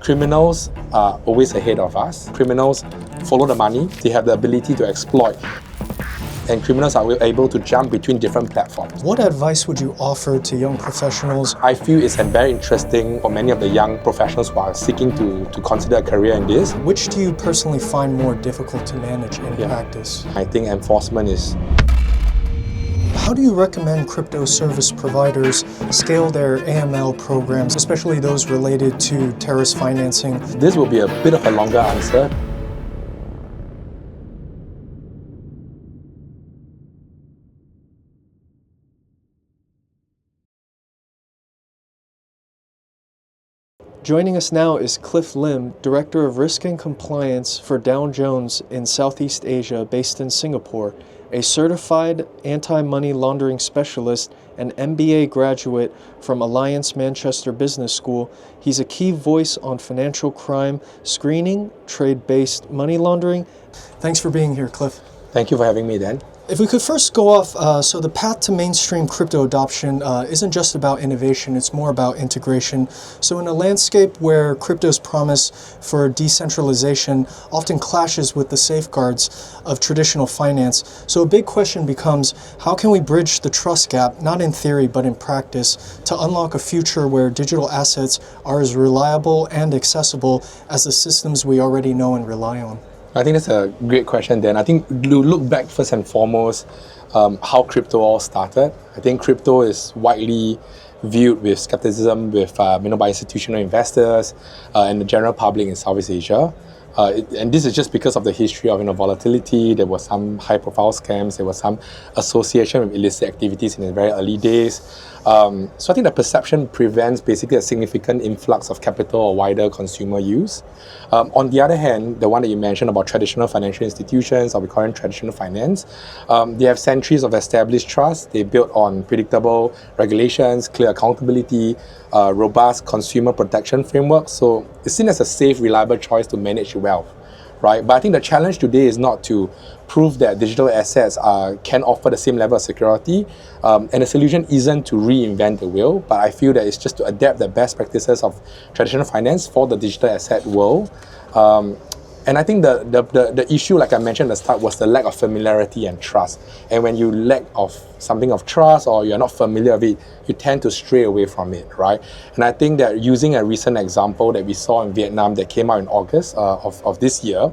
Criminals are always ahead of us. Criminals follow the money. They have the ability to exploit. And criminals are able to jump between different platforms. What advice would you offer to young professionals? I feel it's very interesting for many of the young professionals who are seeking to consider a career in this. Which do you personally find more difficult to manage in practice? I think enforcement is. How do you recommend crypto service providers scale their AML programs, especially those related to terrorist financing? This will be a bit of a longer answer. Joining us now is Cliff Lim, Director of Risk and Compliance for Dow Jones in Southeast Asia, based in Singapore, a certified anti-money laundering specialist and MBA graduate from Alliance Manchester Business School. He's a key voice on financial crime screening, trade-based money laundering. Thanks for being here, Cliff. Thank you for having me, Dan. If we could first go off, so the path to mainstream crypto adoption isn't just about innovation, it's more about integration. So in a landscape where crypto's promise for decentralization often clashes with the safeguards of traditional finance, so a big question becomes, how can we bridge the trust gap, not in theory but in practice, to unlock a future where digital assets are as reliable and accessible as the systems we already know and rely on? I think that's a great question, Dan. I think you look back first and foremost how crypto all started. I think crypto is widely viewed with skepticism by institutional investors and the general public in Southeast Asia. And this is just because of the history of volatility. There was some high-profile scams. There was some association with illicit activities in the very early days. So I think the perception prevents basically a significant influx of capital or wider consumer use. On the other hand, the one that you mentioned about traditional financial institutions, or we call it traditional finance, they have centuries of established trust. They built on predictable regulations, clear accountability, robust consumer protection frameworks. So it's seen as a safe, reliable choice to manage your wealth, right? But I think the challenge today is not to prove that digital assets can offer the same level of security, and the solution isn't to reinvent the wheel, but I feel that it's just to adapt the best practices of traditional finance for the digital asset world. And I think the issue, like I mentioned at the start, was the lack of familiarity and trust. And when you lack of something of trust, or you're not familiar with it, you tend to stray away from it, right? And I think that using a recent example that we saw in Vietnam that came out in August of this year,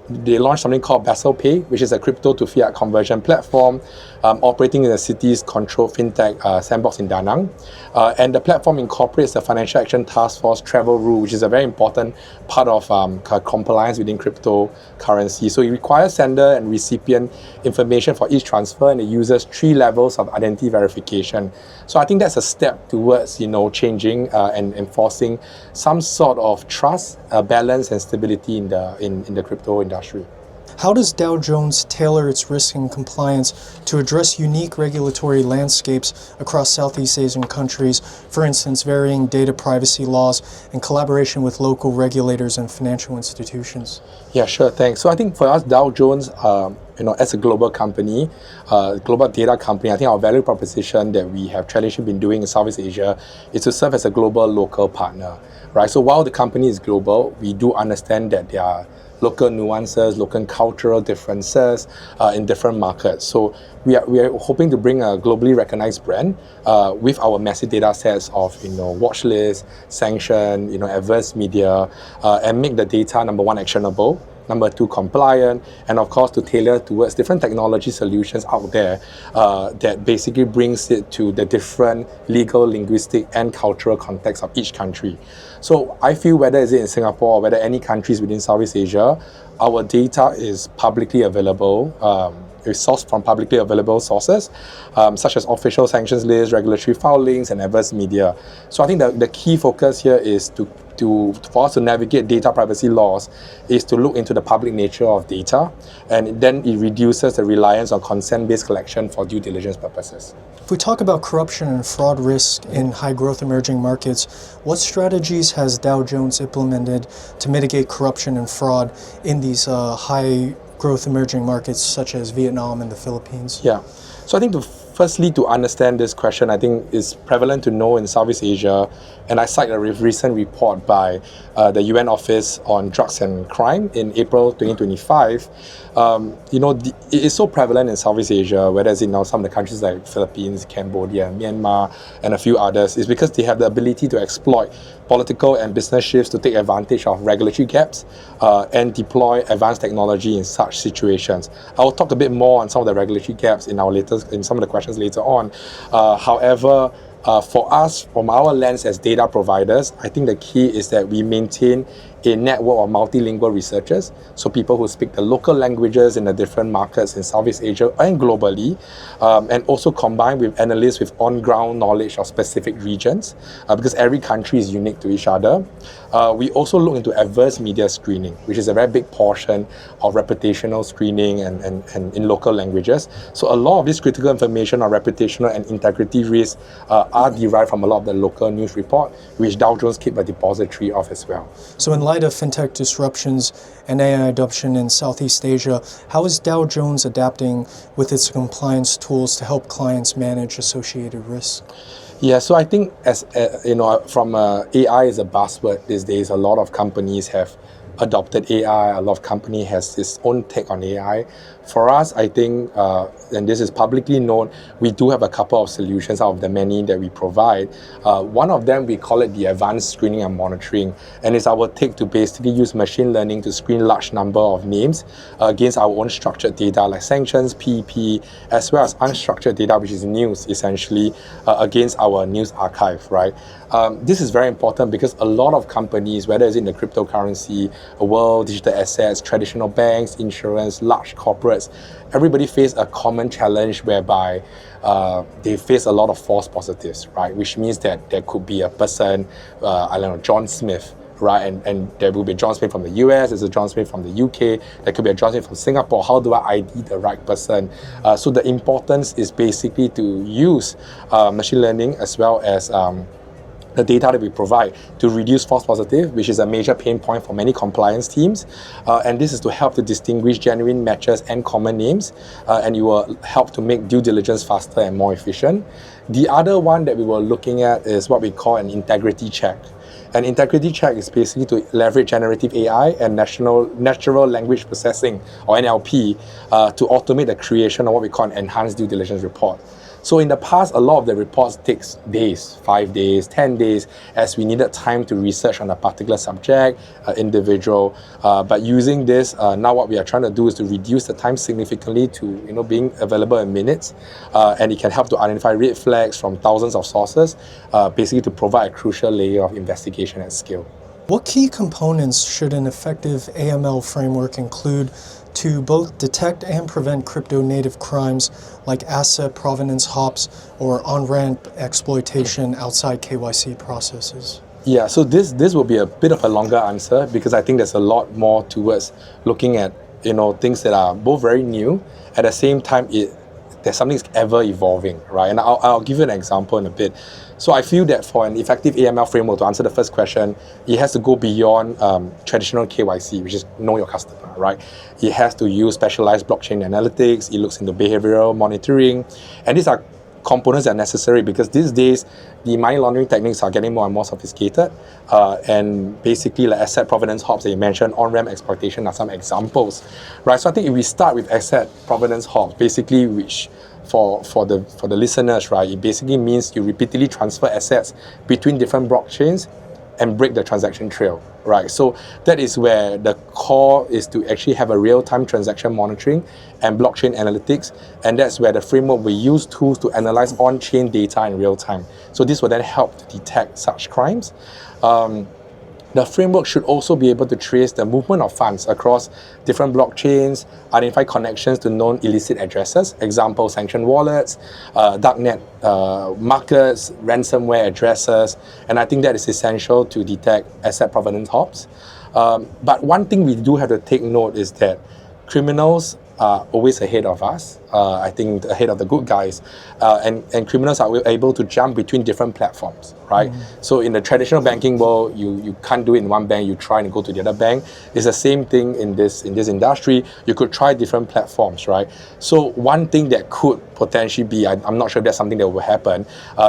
they launched something called Basel Pay, which is a crypto to fiat conversion platform operating in the city's controlled FinTech sandbox in Da Nang. And the platform incorporates the Financial Action Task Force travel rule, which is a very important part of compliance within cryptocurrency. So it requires sender and recipient information for each transfer, and it uses 3 levels of identity verification. So I think that's a step towards changing and enforcing some sort of trust, balance, and stability in the crypto industry. How does Dow Jones tailor its risk and compliance to address unique regulatory landscapes across Southeast Asian countries, for instance, varying data privacy laws and collaboration with local regulators and financial institutions? Yeah, sure, thanks. So I think for us, Dow Jones, as a global company, global data company, I think our value proposition that we have traditionally been doing in Southeast Asia is to serve as a global local partner, right? So while the company is global, we do understand that there are local nuances, local cultural differences in different markets. So we are hoping to bring a globally recognized brand with our massive data sets of watch lists, sanction, adverse media, and make the data, number one, actionable, number 2, compliant, and of course to tailor towards different technology solutions out there that basically brings it to the different legal, linguistic, and cultural context of each country. So I feel whether it's in Singapore or whether any countries within Southeast Asia, our data is publicly available. It's sourced from publicly available sources, such as official sanctions lists, regulatory filings, and adverse media. So I think the key focus here is for us to navigate data privacy laws is to look into the public nature of data, and then it reduces the reliance on consent-based collection for due diligence purposes. If we talk about corruption and fraud risk in high-growth emerging markets, what strategies has Dow Jones implemented to mitigate corruption and fraud in these high-growth emerging markets such as Vietnam and the Philippines? Yeah. So I think firstly, to understand this question, I think it's prevalent to know in Southeast Asia, and I cite a recent report by the UN Office on Drugs and Crime in April 2025. It is so prevalent in Southeast Asia, whether it's in some of the countries like Philippines, Cambodia, Myanmar, and a few others, is because they have the ability to exploit political and business shifts to take advantage of regulatory gaps and deploy advanced technology in such situations. I will talk a bit more on some of the regulatory gaps in some of the questions later on. However, for us, from our lens as data providers, I think the key is that we maintain a network of multilingual researchers, so people who speak the local languages in the different markets in Southeast Asia and globally, and also combined with analysts with on-ground knowledge of specific regions, because every country is unique to each other. We also look into adverse media screening, which is a very big portion of reputational screening and in local languages. So a lot of this critical information on reputational and integrity risks are derived from a lot of the local news report, which Dow Jones keep a depository of as well. So in light of fintech disruptions and AI adoption in Southeast Asia, how is Dow Jones adapting with its compliance tools to help clients manage associated risks? Yeah, so I think from AI is a buzzword these days. A lot of companies have adopted AI. A lot of company has its own take on AI. For us, I think, and this is publicly known, we do have a couple of solutions out of the many that we provide. One of them, we call it the advanced screening and monitoring, and it's our take to basically use machine learning to screen large number of names against our own structured data like sanctions, PEP, as well as unstructured data, which is news, essentially, against our news archive, right? This is very important because a lot of companies, whether it's in the cryptocurrency world, digital assets, traditional banks, insurance, large corporates, everybody face a common challenge whereby they face a lot of false positives, right? Which means that there could be a person, John Smith, right? And there will be John Smith from the US, there's a John Smith from the UK, there could be a John Smith from Singapore. How do I ID the right person? So the importance is basically to use machine learning as well as the data that we provide to reduce false positive, which is a major pain point for many compliance teams. And this is to help to distinguish genuine matches and common names, and it will help to make due diligence faster and more efficient. The other one that we were looking at is what we call an integrity check. An integrity check is basically to leverage generative AI and natural language processing, or NLP, to automate the creation of what we call an enhanced due diligence report. So in the past, a lot of the reports takes days, 5 days, 10 days, as we needed time to research on a particular subject, individual. But using this, now what we are trying to do is to reduce the time significantly to being available in minutes, and it can help to identify red flags from thousands of sources, basically to provide a crucial layer of investigation at scale. What key components should an effective AML framework include to both detect and prevent crypto-native crimes like asset provenance hops or on-ramp exploitation outside KYC processes? Yeah, so this will be a bit of a longer answer because I think there's a lot more towards looking at things that are both very new. At the same time, there's something that's ever evolving, right? And I'll give you an example in a bit. So I feel that for an effective AML framework, to answer the first question, it has to go beyond traditional KYC, which is know your customer, right? It has to use specialized blockchain analytics. It looks into behavioral monitoring. And these are components that are necessary because these days, the money laundering techniques are getting more and more sophisticated. And basically, like asset provenance hops that you mentioned, on-ramp exploitation are some examples, right? So I think if we start with asset provenance hops, basically, which for the listeners, right, it basically means you repeatedly transfer assets between different blockchains and break the transaction trail, right? So that is where the core is to actually have a real-time transaction monitoring and blockchain analytics, and that's where the framework will use tools to analyze on-chain data in real time. So this will then help to detect such crimes. The framework should also be able to trace the movement of funds across different blockchains, identify connections to known illicit addresses, example, sanctioned wallets, darknet markets, ransomware addresses, and I think that is essential to detect asset provenance hops. But one thing we do have to take note is that criminals are always ahead of us. I think ahead of the good guys, and criminals are able to jump between different platforms, right? So in the traditional banking world, you can't do it in one bank. You try and go to the other bank. It's the same thing in this industry. You could try different platforms, right? So one thing that could potentially be, I'm not sure if that's something that will happen,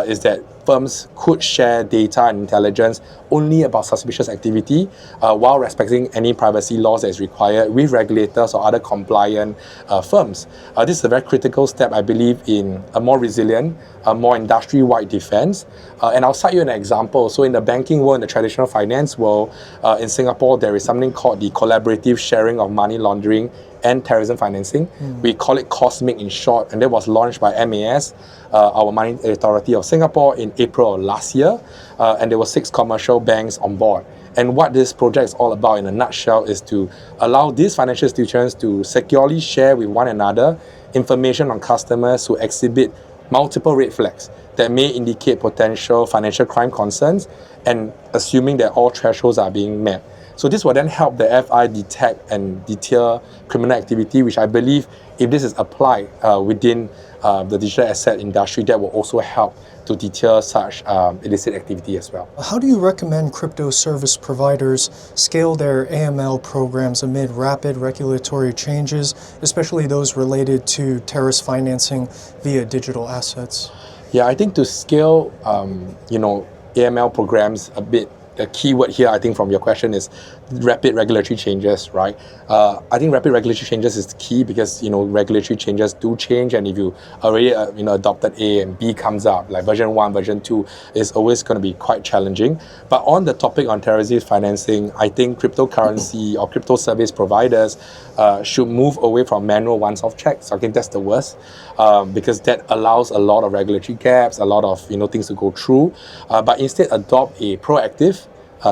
is that firms could share data and intelligence only about suspicious activity while respecting any privacy laws that is required with regulators or other compliant firms. This is a very critical step, I believe, in a more resilient, more industry-wide defense. And I'll cite you an example. So in the banking world, in the traditional finance world, in Singapore, there is something called the collaborative sharing of money laundering and terrorism financing. We call it COSMIC in short, and that was launched by MAS, our Money Authority of Singapore, in April of last year, and there were 6 commercial banks on board. And what this project is all about in a nutshell is to allow these financial institutions to securely share with one another information on customers who exhibit multiple red flags that may indicate potential financial crime concerns, and assuming that all thresholds are being met. So this will then help the FI detect and deter criminal activity, which I believe if this is applied within the digital asset industry, that will also help to deter such illicit activity as well. How do you recommend crypto service providers scale their AML programs amid rapid regulatory changes, especially those related to terrorist financing via digital assets? Yeah, I think to scale, AML programs a bit, the key word here, I think, from your question is rapid regulatory changes, right? I think rapid regulatory changes is key because, regulatory changes do change, and if you already, adopted A and B comes up, like version 1, version 2, is always going to be quite challenging. But on the topic on terrorism financing, I think cryptocurrency or crypto service providers should move away from manual once-off checks. I think that's the worst, because that allows a lot of regulatory gaps, a lot of, things to go through, but instead adopt a proactive,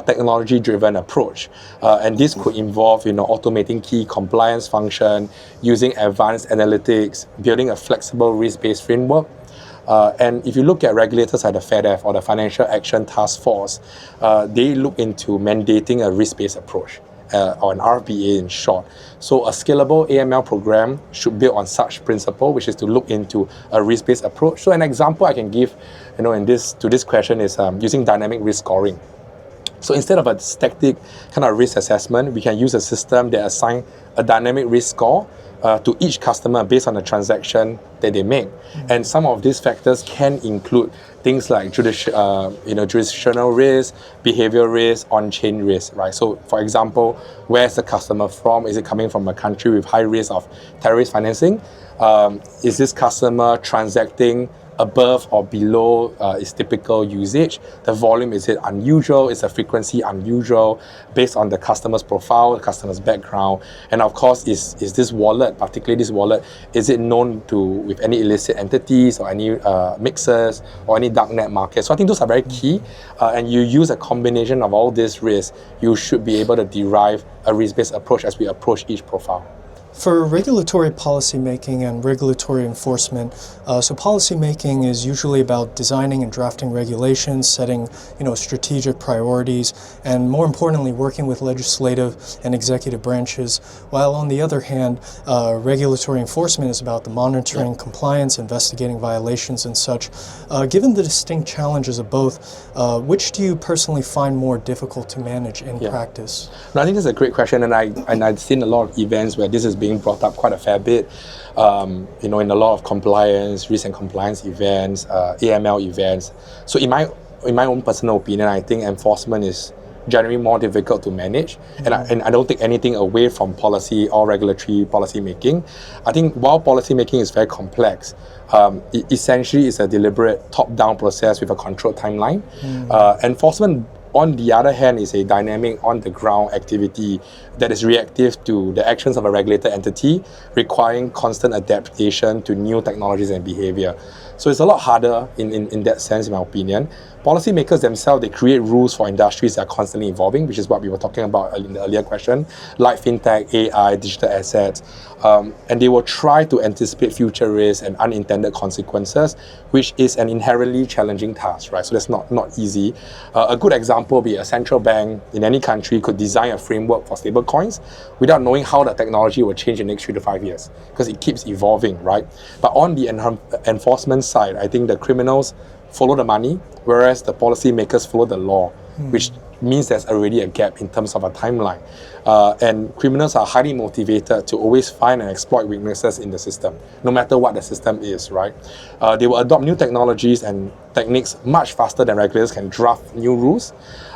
technology-driven approach. And this could involve, automating key compliance function, using advanced analytics, building a flexible risk-based framework. And if you look at regulators like the FedF or the Financial Action Task Force, they look into mandating a risk-based approach, or an RBA in short. So a scalable AML program should build on such principle, which is to look into a risk-based approach. So an example I can give, to this question is using dynamic risk scoring. So instead of a static kind of risk assessment, we can use a system that assigns a dynamic risk score to each customer based on the transaction that they make. And some of these factors can include things like jurisdictional risk, behavioral risk, on-chain risk, right? So for example, where's the customer from? Is it coming from a country with high risk of terrorist financing? Is this customer transacting above or below its typical usage? The volume, is it unusual? Is the frequency unusual based on the customer's profile, the customer's background? And of course, is this wallet, particularly this wallet, is it known with any illicit entities or any mixers or any darknet market? So I think those are very key, and you use a combination of all these risks, you should be able to derive a risk-based approach as we approach each profile. For regulatory policymaking and regulatory enforcement, so policymaking is usually about designing and drafting regulations, setting, strategic priorities, and more importantly, working with legislative and executive branches. While on the other hand, regulatory enforcement is about the monitoring, compliance, investigating violations, and such. Given the distinct challenges of both, which do you personally find more difficult to manage in practice? No, I think that's a great question, and I've seen a lot of events where this is being brought up quite a fair bit, in a lot of compliance, risk and compliance events, AML events. So in my own personal opinion, I think enforcement is generally more difficult to manage, and I don't take anything away from policy or regulatory policy making. I think while policy making is very complex, it essentially is a deliberate top-down process with a controlled timeline. Enforcement, on the other hand, is a dynamic on-the-ground activity that is reactive to the actions of a regulated entity, requiring constant adaptation to new technologies and behavior. So it's a lot harder in that sense, in my opinion. Policymakers themselves, they create rules for industries that are constantly evolving, which is what we were talking about in the earlier question, like fintech, AI, digital assets, and they will try to anticipate future risks and unintended consequences, which is an inherently challenging task, right? So that's not easy. A good example would be a central bank in any country could design a framework for stable coins without knowing how the technology will change in the next 3 to 5 years, because it keeps evolving, right? But on the enforcement side, I think the criminals follow the money, whereas the policymakers follow the law, which means there's already a gap in terms of a timeline. And criminals are highly motivated to always find and exploit weaknesses in the system, no matter what the system is, right? They will adopt new technologies and techniques much faster than regulators can draft new rules.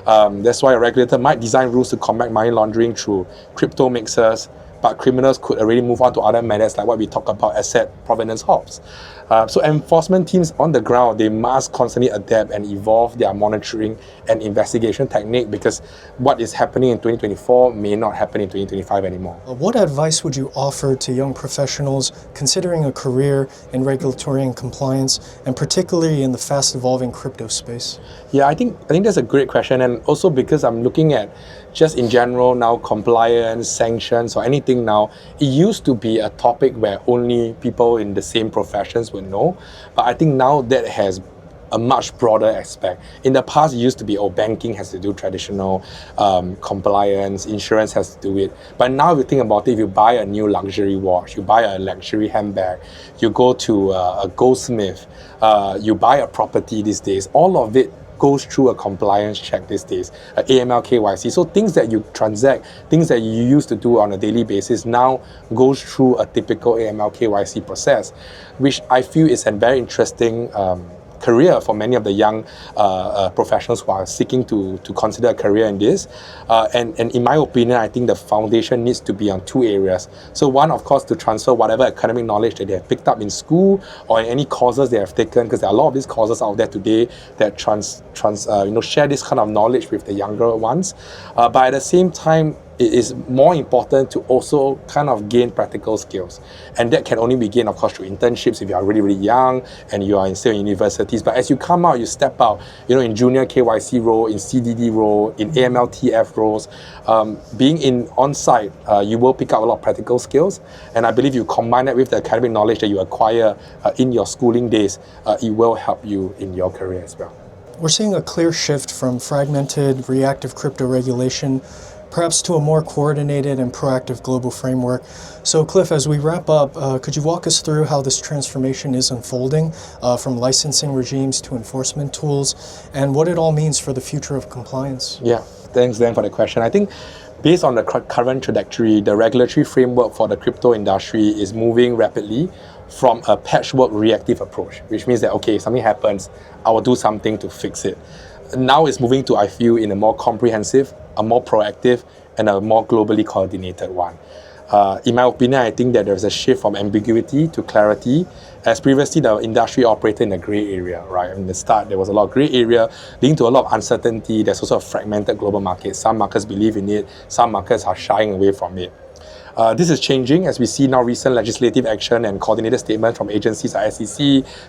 That's why a regulator might design rules to combat money laundering through crypto mixers, but criminals could already move on to other matters like what we talk about, asset provenance hops. So enforcement teams on the ground, they must constantly adapt and evolve their monitoring and investigation technique, because what is happening in 2024 may not happen in 2025 anymore. What advice would you offer to young professionals considering a career in regulatory and compliance, and particularly in the fast-evolving crypto space? Yeah, I think that's a great question, and also because I'm looking at just in general now compliance, sanctions, or anything now, it used to be a topic where only people in the same professions would know, but I think now that has a much broader aspect. In the past, it used to be, banking has to do traditional compliance, insurance has to do it. But now if you think about it, if you buy a new luxury watch, you buy a luxury handbag, you go to a goldsmith, you buy a property these days, all of it goes through a compliance check these days, AML, KYC. So things that you transact, things that you used to do on a daily basis now goes through a typical AML, KYC process, which I feel is a very interesting career for many of the young professionals who are seeking to consider a career in this. And in my opinion, I think the foundation needs to be on 2 areas. So one, of course, to transfer whatever academic knowledge that they have picked up in school or in any courses they have taken, because there are a lot of these courses out there today that share this kind of knowledge with the younger ones. But at the same time, it is more important to also kind of gain practical skills. And that can only be gained, of course, through internships if you are really, really young and you are still in universities. But as you come out, you step out, in junior KYC role, in CDD role, in AML-TF roles, being in on-site, you will pick up a lot of practical skills. And I believe you combine that with the academic knowledge that you acquire in your schooling days, it will help you in your career as well. We're seeing a clear shift from fragmented, reactive crypto regulation perhaps to a more coordinated and proactive global framework. So Cliff, as we wrap up, could you walk us through how this transformation is unfolding from licensing regimes to enforcement tools, and what it all means for the future of compliance? Yeah, thanks Dan for the question. I think based on the current trajectory, the regulatory framework for the crypto industry is moving rapidly from a patchwork reactive approach, which means that, okay, if something happens, I will do something to fix it. Now it's moving to, I feel, in a more comprehensive, a more proactive, and a more globally coordinated one. In my opinion, I think that there's a shift from ambiguity to clarity, as previously the industry operated in a gray area, right? In the start, there was a lot of gray area leading to a lot of uncertainty. There's also a fragmented global market. Some markets believe in it, some markets are shying away from it. This is changing as we see now recent legislative action and coordinated statements from agencies like SEC,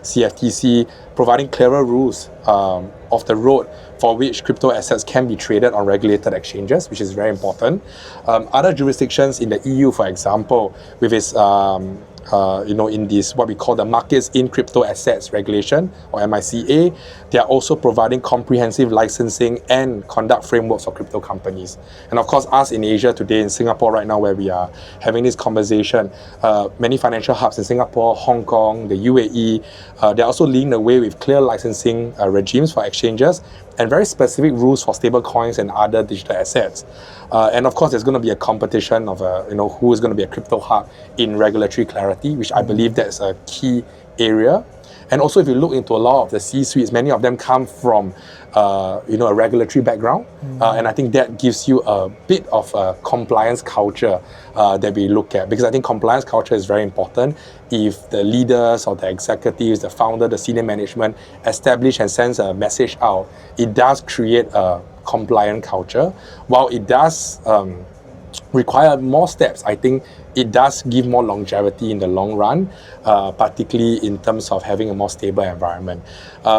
CFTC, providing clearer rules of the road for which crypto assets can be traded on regulated exchanges, which is very important. Other jurisdictions in the EU, for example, with its in this what we call the Markets in Crypto Assets Regulation, or MICA, they are also providing comprehensive licensing and conduct frameworks for crypto companies. And of course, us in Asia today, in Singapore right now, where we are having this conversation, many financial hubs in Singapore, Hong Kong, the UAE, they're also leading the way with clear licensing regimes for exchanges and very specific rules for stable coins and other digital assets. And of course, there's going to be a competition of who is going to be a crypto hub in regulatory clarity, which I believe that's a key area. And also, if you look into a lot of the C-suites, many of them come from a regulatory background, and I think that gives you a bit of a compliance culture that we look at, because I think compliance culture is very important. If the leaders or the executives, the founder, the senior management establish and sends a message out, it does create a compliant culture. While it does require more steps, I think it does give more longevity in the long run, particularly in terms of having a more stable environment.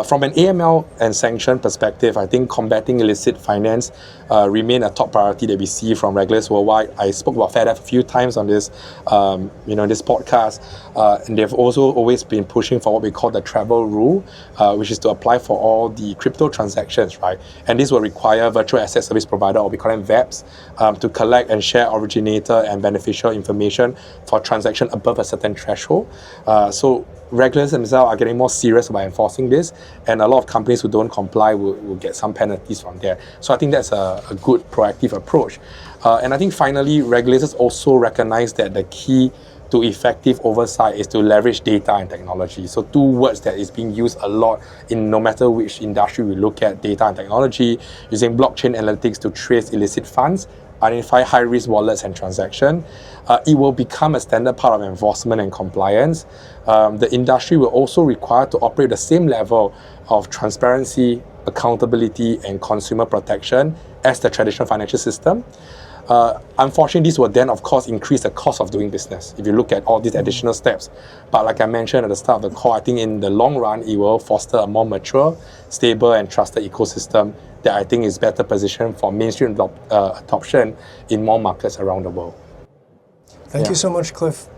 From an AML and sanction perspective, I think combating illicit finance remain a top priority that we see from regulators worldwide. I spoke about FedF a few times on this, this podcast, and they've also always been pushing for what we call the travel rule, which is to apply for all the crypto transactions, right? And this will require virtual asset service provider, or we call them VAPs, to collect and share originator and beneficial information for transaction above a certain threshold. So regulators themselves are getting more serious about enforcing this, and a lot of companies who don't comply will get some penalties from there. So I think that's a good proactive approach. And I think finally, regulators also recognize that the key to effective oversight is to leverage data and technology. So two words that is being used a lot in no matter which industry we look at: data and technology, using blockchain analytics to trace illicit funds, identify high-risk wallets and transactions. It will become a standard part of enforcement and compliance. The industry will also require to operate the same level of transparency, accountability, and consumer protection as the traditional financial system. Unfortunately, this will then, of course, increase the cost of doing business if you look at all these additional steps. But like I mentioned at the start of the call, I think in the long run, it will foster a more mature, stable, and trusted ecosystem that I think is better positioned for mainstream adoption in more markets around the world. Thank you so much, Cliff.